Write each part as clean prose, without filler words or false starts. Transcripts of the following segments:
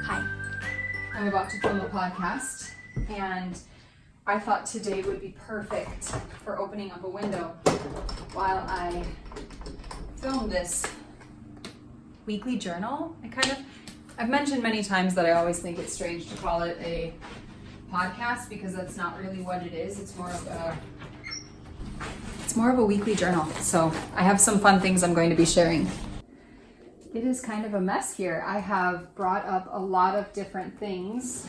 Hi. I'm about to film a podcast, and I thought today would be perfect for opening up a window while I film this weekly journal. I've mentioned many times that I always think it's strange to call it a podcast because that's not really what it is. It's more of a weekly journal. So I have some fun things I'm going to be sharing. It is kind of a mess here. I have brought up a lot of different things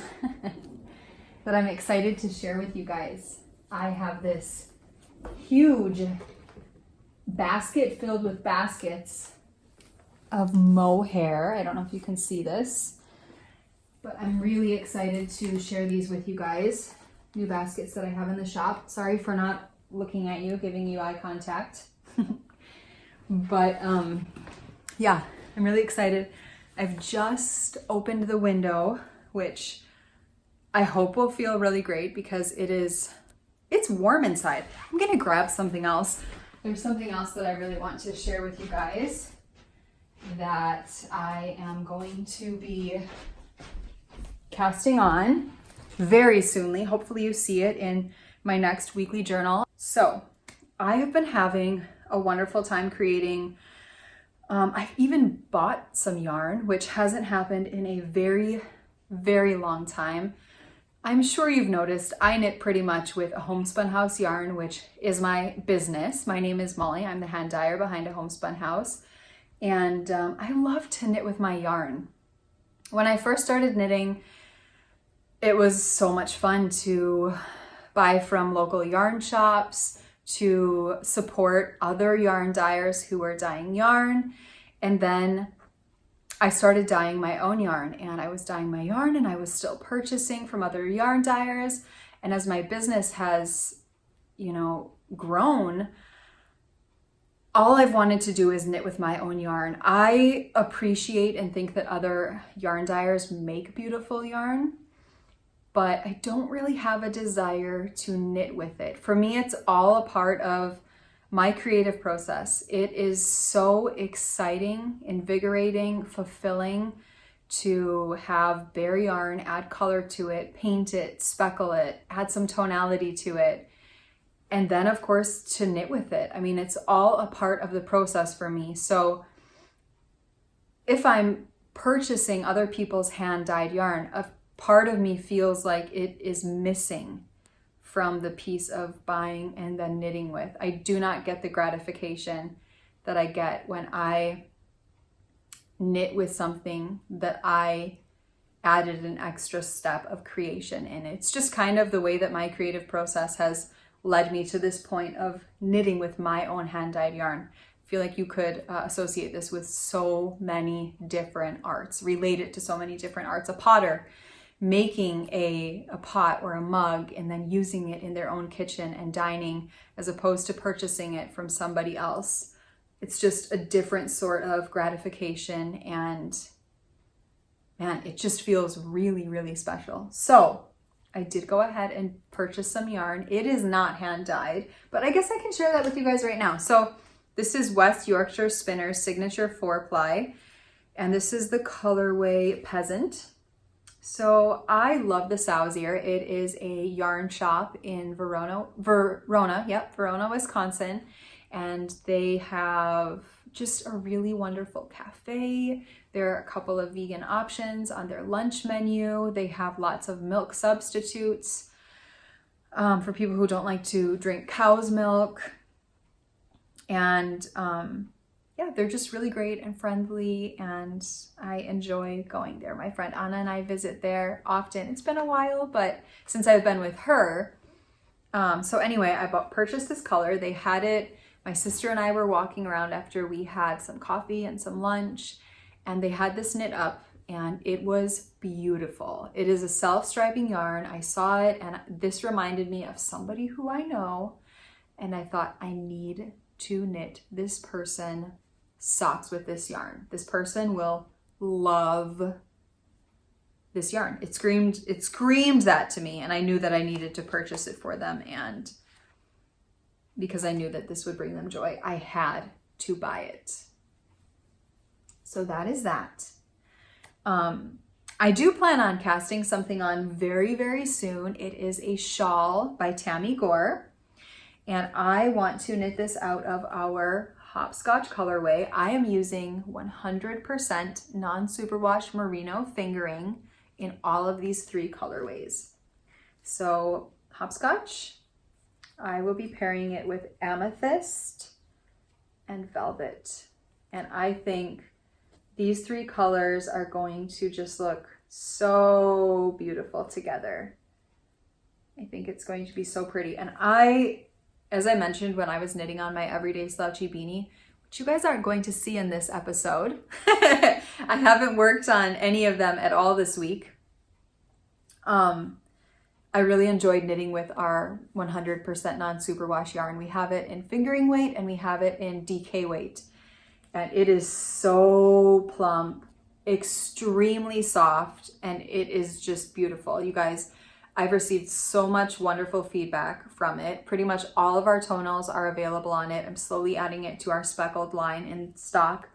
that I'm excited to share with you guys. I have this huge basket filled with baskets of mohair. I don't know if you can see this, but I'm really excited to share these with you guys. New baskets that I have in the shop. Sorry for not looking at you, giving you eye contact. But yeah, I'm really excited. I've just opened the window, which I hope will feel really great because it's warm inside. I'm gonna grab something else. There's something else that I really want to share with you guys that I am going to be casting on very soonly. Hopefully you see it in my next weekly journal. So I have been having a wonderful time creating. I've even bought some yarn, which hasn't happened in a very, very long time. I'm sure you've noticed I knit pretty much with a Homespun House yarn, which is my business. My name is Molly. I'm the hand dyer behind a Homespun House. And I love to knit with my yarn. When I first started knitting, it was so much fun to buy from local yarn shops, to support other yarn dyers who were dyeing yarn. And then I started dyeing my own yarn, and I was dyeing my yarn and I was still purchasing from other yarn dyers. And as my business has, grown, all I've wanted to do is knit with my own yarn. I appreciate and think that other yarn dyers make beautiful yarn, but I don't really have a desire to knit with it. For me, it's all a part of my creative process. It is so exciting, invigorating, fulfilling to have bare yarn, add color to it, paint it, speckle it, add some tonality to it, and then of course to knit with it. I mean, it's all a part of the process for me. So if I'm purchasing other people's hand-dyed yarn, a part of me feels like it is missing from the piece of buying and then knitting with. I do not get the gratification that I get when I knit with something that I added an extra step of creation in. It's just kind of the way that my creative process has led me to this point of knitting with my own hand-dyed yarn. I feel like you could associate this with so many different arts, relate it to so many different arts. A potter making a pot or a mug and then using it in their own kitchen and dining, as opposed to purchasing it from somebody else. It's just a different sort of gratification, and man, it just feels really, really special. So I did go ahead and purchase some yarn. It is not hand dyed, but I guess I can share that with you guys right now. So this is West Yorkshire Spinner's Signature 4-ply, and this is the colorway Peasant. So I love the Sowsier. It is a yarn shop in Verona, Wisconsin. And they have just a really wonderful cafe. There are a couple of vegan options on their lunch menu. They have lots of milk substitutes for people who don't like to drink cow's milk. And yeah, they're just really great and friendly, and I enjoy going there. My friend Anna and I visit there often. It's been a while, but since I've been with her. So anyway, I purchased this color. They had it. My sister and I were walking around after we had some coffee and some lunch, and they had this knit up, and it was beautiful. It is a self-striping yarn. I saw it, and this reminded me of somebody who I know, and I thought, I need to knit this person socks with this yarn. This person will love this yarn. It screamed that to me, and I knew that I needed to purchase it for them, and because I knew that this would bring them joy, I had to buy it. So that is that. I do plan on casting something on very, very soon. It is a shawl by Tammy Gore, and I want to knit this out of our Hopscotch colorway. I am using 100% non-superwash merino fingering in all of these 3 colorways. So Hopscotch, I will be pairing it with amethyst and velvet. And I think these 3 colors are going to just look so beautiful together. I think it's going to be so pretty. And as I mentioned when I was knitting on my everyday slouchy beanie, which you guys aren't going to see in this episode, I haven't worked on any of them at all this week. I really enjoyed knitting with our 100% non-superwash yarn. We have it in fingering weight and we have it in DK weight. And it is so plump, extremely soft, and it is just beautiful. You guys, I've received so much wonderful feedback from it. Pretty much all of our tonals are available on it. I'm slowly adding it to our speckled line in stock,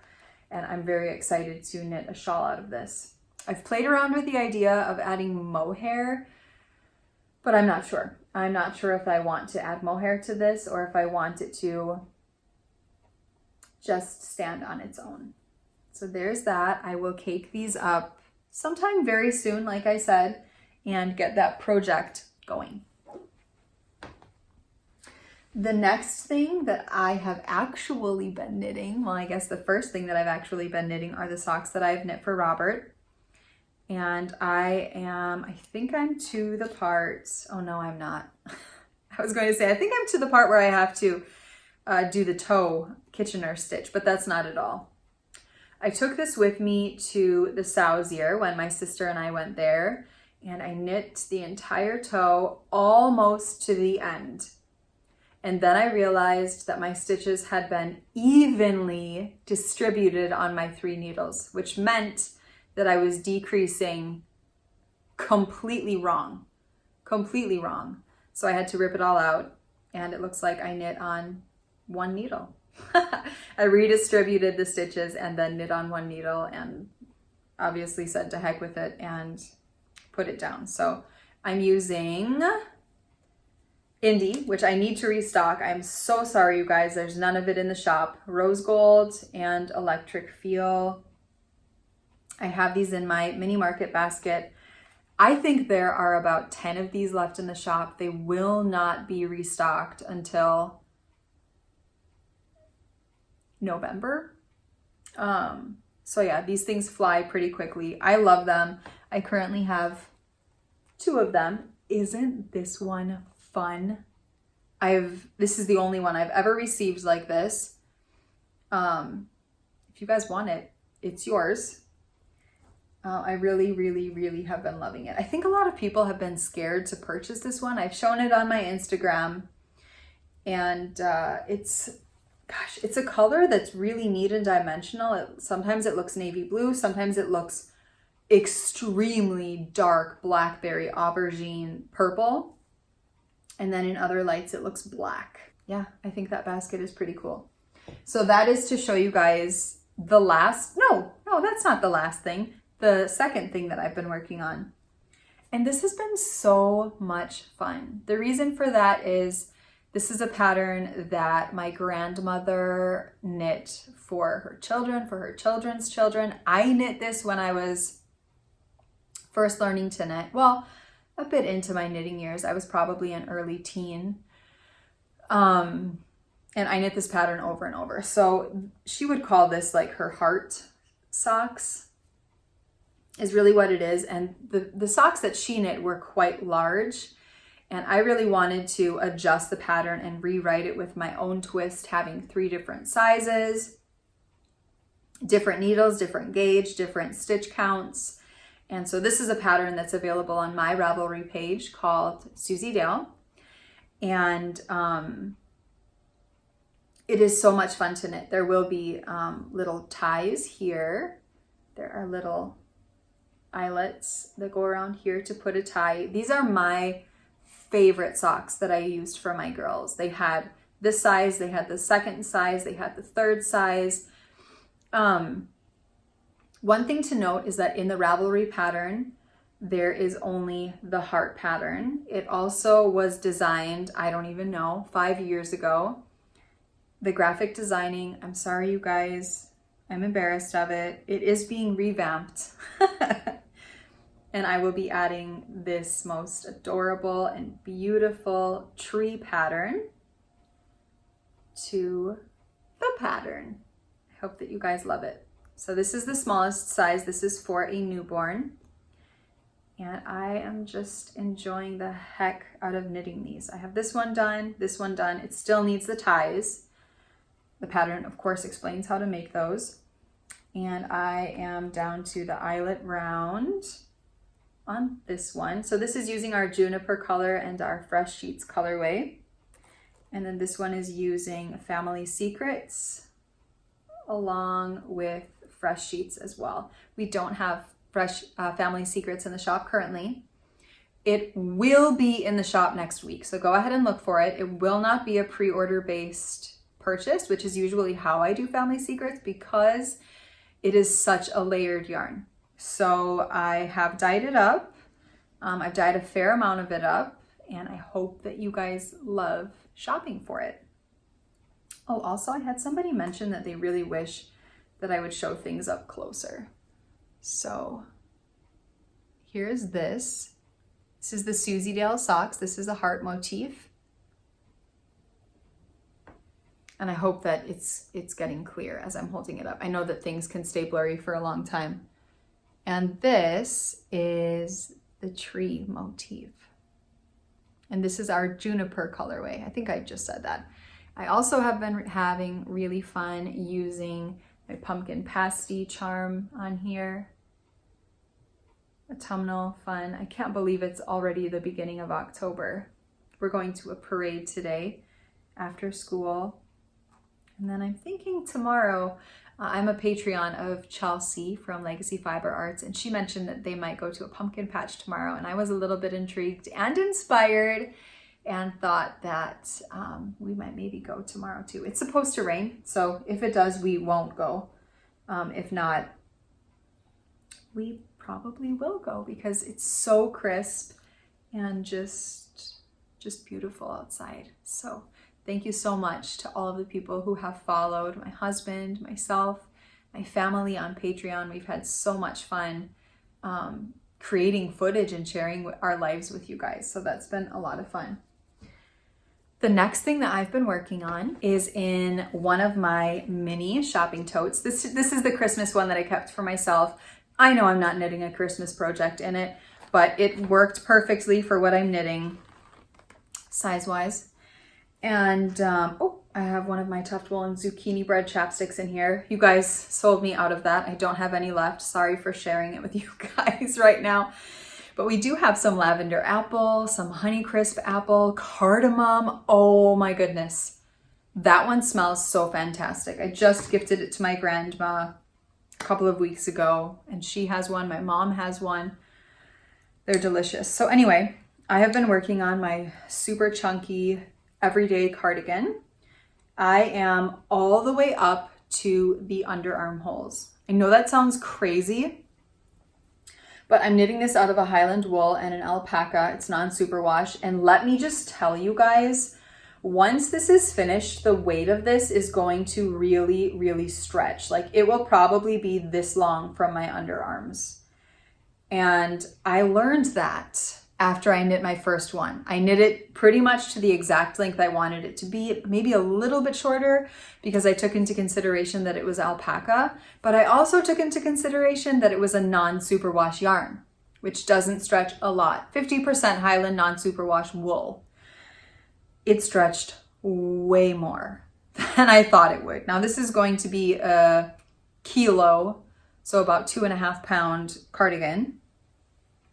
and I'm very excited to knit a shawl out of this. I've played around with the idea of adding mohair, but I'm not sure. I'm not sure if I want to add mohair to this or if I want it to just stand on its own. So there's that. I will cake these up sometime very soon, like I said, and get that project going. The next thing that I have actually been knitting, well, I guess the first thing that I've actually been knitting are the socks that I've knit for Robert. And I think I'm to the part, oh no, I'm not. I was going to say, I think I'm to the part where I have to do the toe Kitchener stitch, but that's not at all. I took this with me to the Sausier when my sister and I went there, and I knit the entire toe almost to the end. And then I realized that my stitches had been evenly distributed on my 3 needles, which meant that I was decreasing completely wrong. So I had to rip it all out, and it looks like I knit on 1 needle. I redistributed the stitches and then knit on 1 needle and obviously said to heck with it and put it down. So I'm using Indie, which I need to restock. I'm so sorry, you guys. There's none of it in the shop. Rose Gold and Electric Feel. I have these in my mini market basket. I think there are about 10 of these left in the shop. They will not be restocked until November. So yeah, these things fly pretty quickly. I love them. I currently have 2 of them. Isn't this one fun? This is the only one I've ever received like this. If you guys want it, it's yours. I really have been loving it. I think a lot of people have been scared to purchase this one. I've shown it on my Instagram, and it's a color that's really neat and dimensional. Sometimes it looks navy blue, sometimes it looks extremely dark blackberry aubergine purple, and then in other lights it looks black. Yeah, I think that basket is pretty cool. So that is to show you guys the last, no, that's not the last thing. The second thing that I've been working on. And this has been so much fun. The reason for that is this is a pattern that my grandmother knit for her children, for her children's children. I knit this when I was first learning to knit. Well, a bit into my knitting years. I was probably an early teen. And I knit this pattern over and over. So she would call this like her heart socks, is really what it is. And the socks that she knit were quite large, and I really wanted to adjust the pattern and rewrite it with my own twist, having 3 different sizes, different needles, different gauge, different stitch counts. And so this is a pattern that's available on my Ravelry page called Susie Dale. And it is so much fun to knit. There will be little ties here. There are little eyelets that go around here to put a tie. These are my favorite socks that I used for my girls. They had this size, they had the second size, they had the third size. One thing to note is that in the Ravelry pattern, there is only the heart pattern. It also was designed, I don't even know, 5 years ago. The graphic designing, I'm sorry you guys, I'm embarrassed of it. It is being revamped. And I will be adding this most adorable and beautiful tree pattern to the pattern. I hope that you guys love it. So this is the smallest size. This is for a newborn. And I am just enjoying the heck out of knitting these. I have this one done, this one done. It still needs the ties. The pattern, of course, explains how to make those. And I am down to the eyelet round on this one. So this is using our juniper color and our Fresh Sheets colorway. And then this one is using Family Secrets along with Fresh Sheets as well. We don't have Fresh Family Secrets in the shop currently. It will be in the shop next week, so go ahead and look for it. It will not be a pre-order based purchase, which is usually how I do Family Secrets, because it is such a layered yarn. So I have dyed it up. I've dyed a fair amount of it up, and I hope that you guys love shopping for it. Oh, also I had somebody mention that they really wish that I would show things up closer. So here's this. This is the Susie Dale socks. This is a heart motif. And I hope that it's getting clear as I'm holding it up. I know that things can stay blurry for a long time. And this is the tree motif. And this is our juniper colorway. I think I just said that. I also have been having really fun using my pumpkin pasty charm on here. Autumnal fun. I can't believe it's already the beginning of October. We're going to a parade today after school. And then I'm thinking tomorrow, I'm a Patreon of Chelsea from Legacy Fiber Arts, and she mentioned that they might go to a pumpkin patch tomorrow, and I was a little bit intrigued and inspired and thought that we might maybe go tomorrow too. It's supposed to rain, so if it does, we won't go. If not, we probably will go because it's so crisp and just beautiful outside. So thank you so much to all of the people who have followed, my husband, myself, my family on Patreon. We've had so much fun creating footage and sharing our lives with you guys. So that's been a lot of fun. The next thing that I've been working on is in one of my mini shopping totes. This is the Christmas one that I kept for myself. I know I'm not knitting a Christmas project in it, but it worked perfectly for what I'm knitting size-wise. And oh, I have one of my Tuft Wool and Zucchini Bread chapsticks in here. You guys sold me out of that. I don't have any left. Sorry for sharing it with you guys right now. But we do have some lavender apple, some Honeycrisp apple, cardamom. Oh my goodness. That one smells so fantastic. I just gifted it to my grandma a couple of weeks ago, and she has one. My mom has one. They're delicious. So anyway, I have been working on my super chunky everyday cardigan. I am all the way up to the underarm holes. I know that sounds crazy, but I'm knitting this out of a Highland wool and an alpaca. It's non-superwash. And let me just tell you guys, once this is finished, the weight of this is going to really, really stretch. Like, it will probably be this long from my underarms. And I learned that after I knit my first one. I knit it pretty much to the exact length I wanted it to be, maybe a little bit shorter because I took into consideration that it was alpaca, but I also took into consideration that it was a non-superwash yarn, which doesn't stretch a lot. 50% Highland non-superwash wool. It stretched way more than I thought it would. Now this is going to be a kilo, so about 2.5 pound cardigan.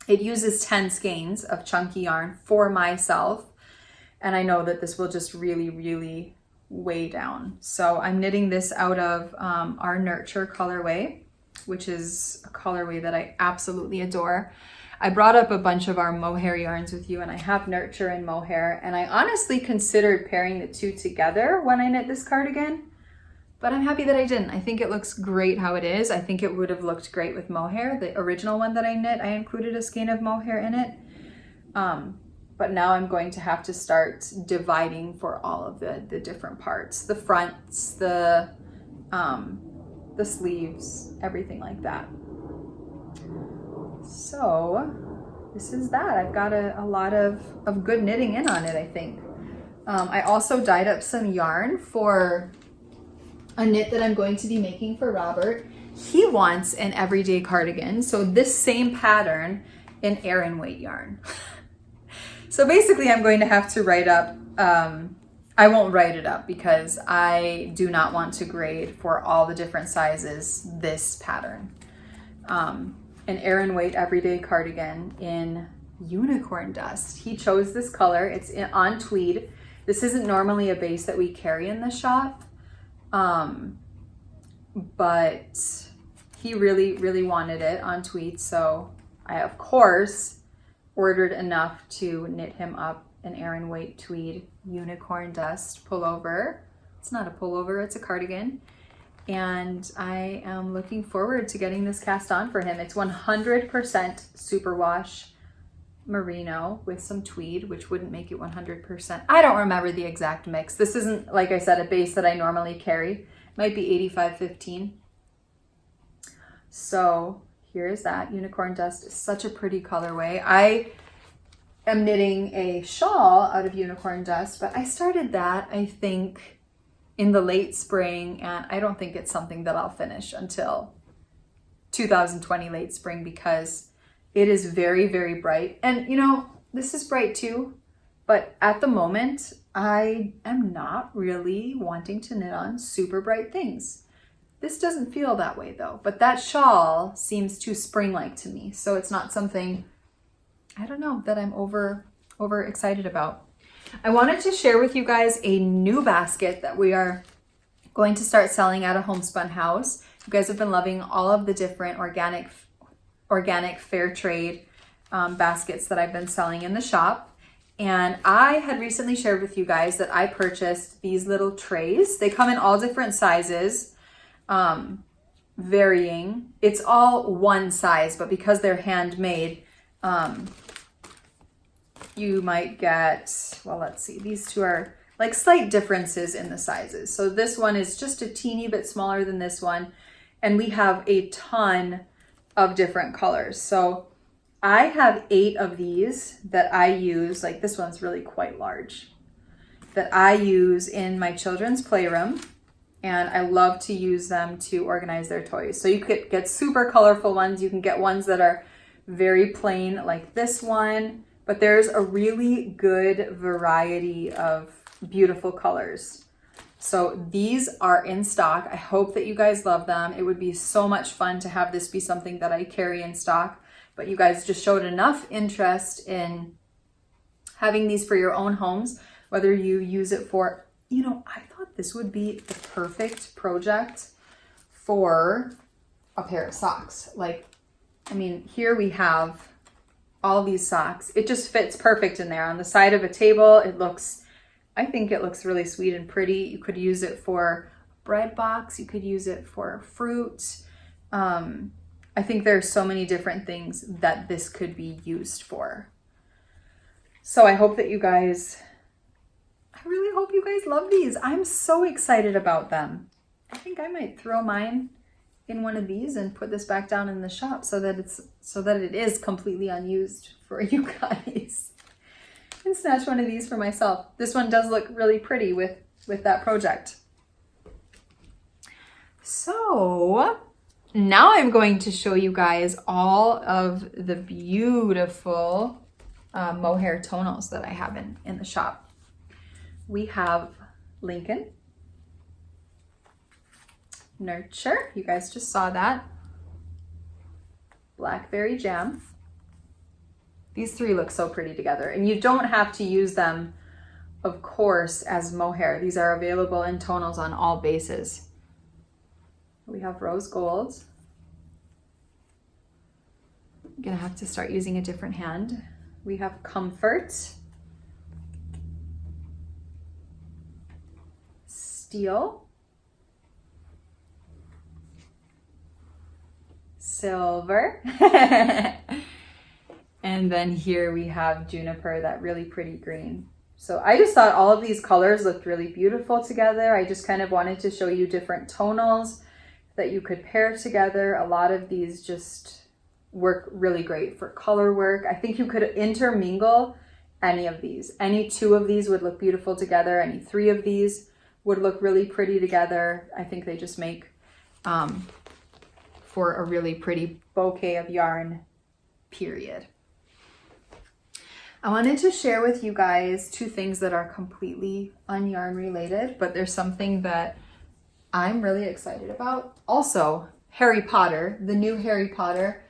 It uses 10 skeins of chunky yarn for myself, and I know that this will just really, really weigh down. So I'm knitting this out of our Nurture colorway, which is a colorway that I absolutely adore. I brought up a bunch of our mohair yarns with you, and I have Nurture and mohair, and I honestly considered pairing the two together when I knit this cardigan, but I'm happy that I didn't. I think it looks great how it is. I think it would have looked great with mohair. The original one that I knit, I included a skein of mohair in it. But now I'm going to have to start dividing for all of the different parts, the fronts, the sleeves, everything like that. So this is that. I've got a lot of good knitting in on it, I think. I also dyed up some yarn for a knit that I'm going to be making for Robert. He wants an everyday cardigan, so this same pattern in Aran weight yarn. So basically I'm going to have to write up, I won't write it up because I do not want to grade for all the different sizes this pattern. An Aran weight everyday cardigan in unicorn dust. He chose this color. It's on tweed. This isn't normally a base that we carry in the shop, but he really wanted it on tweed, so I of course ordered enough to knit him up an Aran weight tweed unicorn dust pullover. It's not a pullover, it's a cardigan. And I am looking forward to getting this cast on for him. It's 100% superwash merino with some tweed, which wouldn't make it 100%. I don't remember the exact mix. This isn't, like I said, a base that I normally carry. It might be 85-15. So here's that. Unicorn dust is such a pretty colorway. I am knitting a shawl out of unicorn dust, but I started that, I think, in the late spring, and I don't think it's something that I'll finish until 2020 late spring because it is very bright. And you know, this is bright too, but at the moment I am not really wanting to knit on super bright things. This doesn't feel that way though, but that shawl seems too spring-like to me, so it's not something, I don't know, that I'm over excited about. I wanted to share with you guys a new basket that we are going to start selling at a Homespun house. You guys have been loving all of the different organic fair trade baskets that I've been selling in the shop. And I had recently shared with you guys that I purchased these little trays. They come in all different sizes, varying. It's all one size, but because they're handmade, you might get, well, let's see, these two are like slight differences in the sizes. So this one is just a teeny bit smaller than this one, and we have a ton of different colors. So I have 8 of these that I use, like this one's really quite large, that I use in my children's playroom, and I love to use them to organize their toys. So you could get super colorful ones, you can get ones that are very plain like this one, but there's a really good variety of beautiful colors. So these are in stock. I hope that you guys love them. It would be so much fun to have this be something that I carry in stock, but you guys just showed enough interest in having these for your own homes, whether you use it for, you know, I thought this would be the perfect project for a pair of socks. Like, I mean, here we have all these socks. It just fits perfect in there on the side of a table. It looks, I think it looks really sweet and pretty. You could use it for bread box. You could use it for fruit. I think there's so many different things that this could be used for. So I hope that you guys, I really hope you guys love these. I'm so excited about them. I think I might throw mine in one of these and put this back down in the shop so that it is completely unused for you guys. And snatch one of these for myself. This one does look really pretty with that project. So now I'm going to show you guys all of the beautiful mohair tonals that I have in the shop. We have Lincoln, Nurture, you guys just saw that, Blackberry Jam. These 3 look so pretty together, and you don't have to use them, of course, as mohair. These are available in tonals on all bases. We have Rose Gold. I'm gonna have to start using a different hand. We have Comfort, Steel, silver. And then here we have juniper, that really pretty green. So I just thought all of these colors looked really beautiful together. I just kind of wanted to show you different tonals that you could pair together. A lot of these just work really great for color work. I think you could intermingle any of these. Any two of these would look beautiful together. Any three of these would look really pretty together. I think they just make for a really pretty bouquet of yarn, period. I wanted to share with you guys two things that are completely un-yarn related, but there's something that I'm really excited about. Also, Harry Potter, the new Harry Potter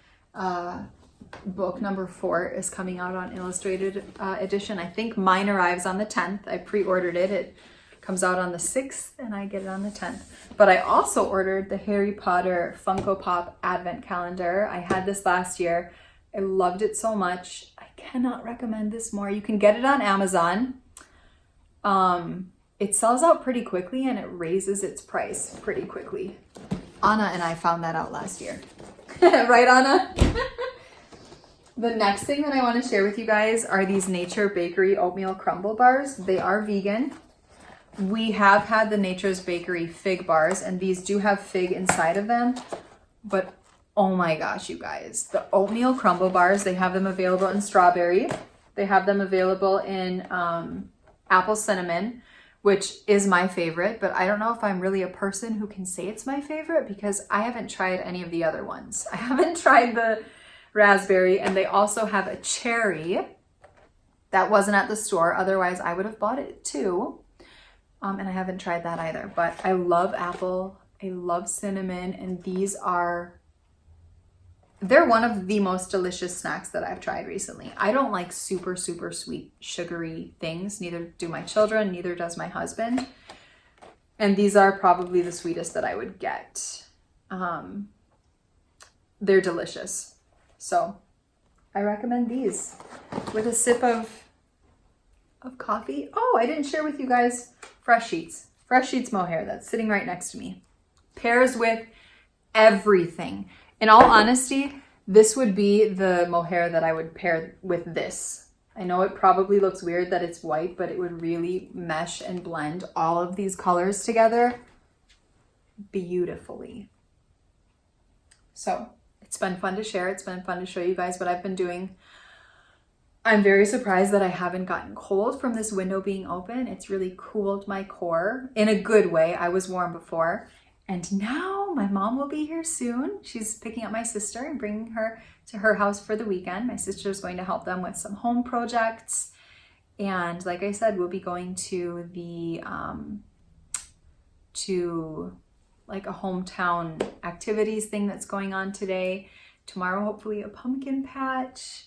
book number 4 is coming out on illustrated edition. I think mine arrives on the 10th. I pre-ordered it. It comes out on the 6th and I get it on the 10th. But I also ordered the Harry Potter Funko Pop Advent Calendar. I had this last year. I loved it so much. I cannot recommend this more. You can get it on Amazon. It sells out pretty quickly and it raises its price pretty quickly. Anna and I found that out last year. Right, Anna? The next thing that I want to share with you guys are these Nature Bakery oatmeal crumble bars. They are vegan. We have had the Nature's Bakery fig bars, and these do have fig inside of them. But oh my gosh, you guys, the oatmeal crumble bars, they have them available in strawberry. They have them available in apple cinnamon, which is my favorite, but I don't know if I'm really a person who can say it's my favorite because I haven't tried any of the other ones. I haven't tried the raspberry, and they also have a cherry that wasn't at the store. Otherwise, I would have bought it too. And I haven't tried that either, but I love apple. I love cinnamon, and they're one of the most delicious snacks that I've tried recently. I don't like super, super sweet, sugary things. Neither do my children, neither does my husband. And these are probably the sweetest that I would get. They're delicious. So I recommend these with a sip of coffee. Oh, I didn't share with you guys Fresh Sheets. Fresh Sheets Mohair that's sitting right next to me. Pairs with everything. In all honesty, this would be the mohair that I would pair with this. I know it probably looks weird that it's white, but it would really mesh and blend all of these colors together beautifully. So it's been fun to share. It's been fun to show you guys what I've been doing. I'm very surprised that I haven't gotten cold from this window being open. It's really cooled my core in a good way. I was warm before. And now my mom will be here soon. She's picking up my sister and bringing her to her house for the weekend. My sister's going to help them with some home projects. And like I said, we'll be going to the, like a hometown activities thing that's going on today. Tomorrow, hopefully a pumpkin patch.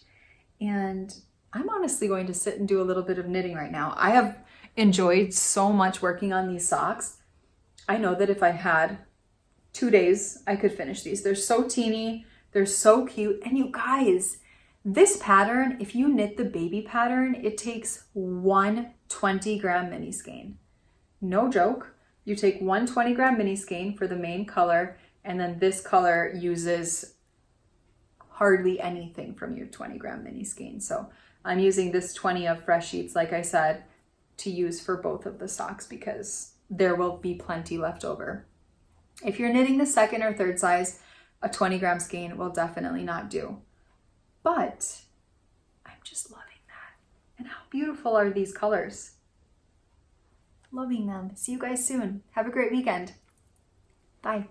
And I'm honestly going to sit and do a little bit of knitting right now. I have enjoyed so much working on these socks. I know that if I had 2 days, I could finish these. They're so teeny, they're so cute. And you guys, this pattern, if you knit the baby pattern, it takes one 20-gram mini skein. No joke. You take one 20-gram mini skein for the main color, and then this color uses hardly anything from your 20-gram mini skein. So I'm using this 20 of Fresh Sheets, like I said, to use for both of the socks because there will be plenty left over. If you're knitting the second or third size, a 20-gram skein will definitely not do. But I'm just loving that. And how beautiful are these colors? Loving them. See you guys soon. Have a great weekend. Bye.